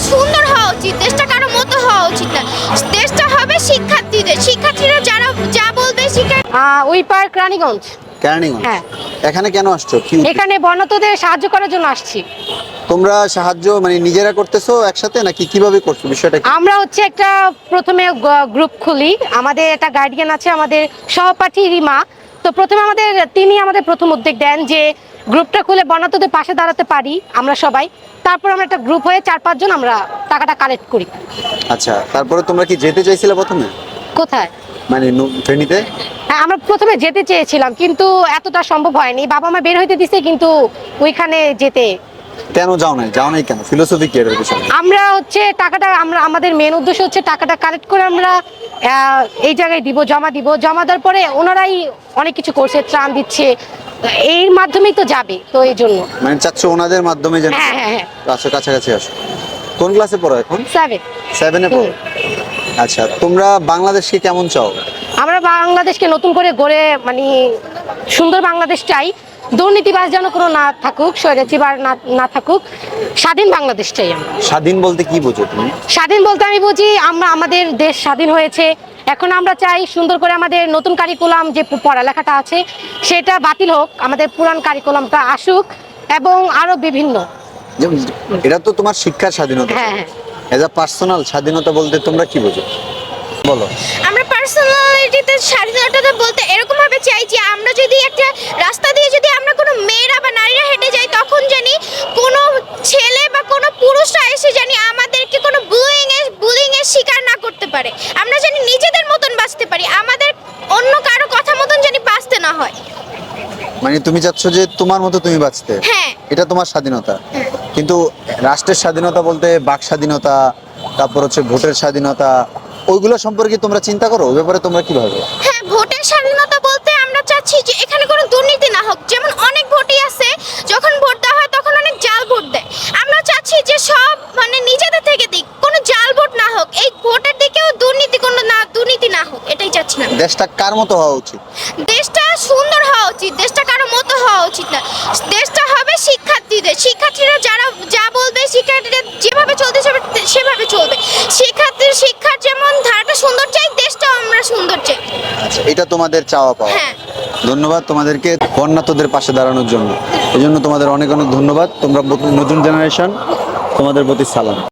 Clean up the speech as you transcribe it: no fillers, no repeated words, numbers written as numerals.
সুন্দর হওয়া উচিত, দেশটা কারো মতো হওয়া উচিত না। দেশটা হবে শিক্ষার্থীরা যারা যা বলবে ওই পার্ক রানীগঞ্জ। কেরানীগঞ্জ। হ্যাঁ। এখানে কেন আসছো? কি এখানে বন্যতদের সাহায্য করার জন্য আসছি। তোমরা সাহায্য মানে নিজেরা করতেছো একসাথে নাকি কিভাবে করছো বিষয়টা কি? আমরা হচ্ছে একটা প্রথমে গ্রুপ খুলি, আমাদের একটা গার্ডিয়ান আছে, আমাদের সহপাঠী রিমা। তো প্রথমে তিনি আমাদের প্রথম উদ্যোগ দেন যে গ্রুপটা খুলে বন্যতদের পাশে দাঁড়াতে পারি আমরা সবাই। তারপর আমরা একটা গ্রুপ হয়ে 4-5 জন আমরা টাকাটা কালেক্ট করি। আচ্ছা, তারপরে তোমরা কি যেতে চাইছিলে প্রথমে? কোথায়? মানে ফেনীতে? হ্যাঁ, আমরা প্রথমে যেতে চেয়েছিলাম কিন্তু এতটা সম্ভব হয়নি। বাবা মা বের হইতে দিছে কিন্তু ওইখানে যেতে কেন যাও নাই কেন? ফিলোসফি কি এর পিছনে? আমরা হচ্ছে টাকাটা আমাদের মেন উদ্দেশ্য হচ্ছে টাকাটা কালেক্ট করে আমরা এই জায়গায় জমা দেওয়ার পরে ওনারাই অনেক কিছু করছে, ত্রাণ দিচ্ছে, এর মাধ্যমেই তো যাবে, তো এই জন্য মানে চাচ্ছ ওনাদের মাধ্যমে যেন হ্যাঁ। কাছাকাছি আসো। কোন ক্লাসে পড়ো এখন? 7 এ পড়ো। আচ্ছা, তোমরা বাংলাদেশকে কেমন চাও? আমরা বাংলাদেশকে নতুন করে গড়ে মানে সুন্দর বাংলাদেশ চাই। দুর্নীতিবাজ যেন কোনো না থাকুক, স্বৈরাচার না থাকুক, স্বাধীন বাংলাদেশ চাই আমরা। স্বাধীন বলতে কি বোঝো তুমি? স্বাধীন বলতে আমি বুঝি আমাদের দেশ স্বাধীন হয়েছে, এখন আমরা চাই সুন্দর করে আমাদের নতুন কারিকুলাম যে পড়ালেখাটা আছে সেটা বাতিল হোক, আমাদের পুরান কারিকুলামটা আসুক এবং আরো বিভিন্ন। এটা তো তোমার শিক্ষার স্বাধীনতা। হ্যাঁ। এজ আ পার্সোনাল স্বাধীনতা বলতে তোমরা কি বোঝো বলো? আমরা পার্সোনালিটিতে স্বাধীনতা বলতে এরকম ভাবে চাই যে আমরা যদি একটা রাস্তা দিয়ে যদি আমরা কোনো মেয়েরা বা নারীরা হেঁটে যাই, তখন জানি কোনো ছেলে বা কোনো পুরুষরা এসে জানি আমাদেরকে কোনো বুলিং এর শিকার না করতে পারে। আমরা জানি নিজেদের মতন বাঁচতে পারি, আমাদের অন্য কারো কথা মতন জানি বাঁচতে না হয়। মানে তুমি চাচ্ছ যে তোমার মতো তুমি বাঁচতে? হ্যাঁ। এটা তোমার স্বাধীনতা। কিন্তু রাষ্ট্রের স্বাধীনতা বলতে বাক স্বাধীনতা, তারপর হচ্ছে ভোটের স্বাধীনতা, ওইগুলো সম্পর্কে তোমরা চিন্তা করো? ওই ব্যাপারে তোমরা কি ভাবো? হ্যাঁ, ভোটের স্বাধীনতা বলতে আমরা চাচ্ছি যে এখানে কোনো দুর্নীতি না হোক। যেমন অনেক ভোটই আছে, যখন ভোট দেওয়া হয় তখন অনেক জাল ভোট দেয়। আমরা চাচ্ছি যে সব মানে নিজেদের থেকে দিক, কোনো জাল ভোট না হোক, এই ভোটের দিকেও দুর্নীতি না হোক, এটাই চাচ্ছি না। দেশটা কার মতো হওয়া উচিত? দেশটা সুন্দর হওয়া উচিত, দেশটা কারো মতো হওয়া উচিত না। দেশটা হবে শিক্ষার্থীরা যারা যা বলবে, শিক্ষার্থীরা যেভাবে চলতে সেভাবে চলবে। শিক্ষার যেমন ধারাটা সুন্দর চাই, দেশটাও আমরা সুন্দর চাই। আচ্ছা, এটা তোমাদের চাওয়া পাওয়া। হ্যাঁ। ধন্যবাদ তোমাদেরকে বন্যাতদের পাশে দাঁড়ানোর জন্য। এই জন্য তোমাদের অনেক অনেক ধন্যবাদ। তোমরা নতুন জেনারেশন, তোমাদের প্রতি সালাম।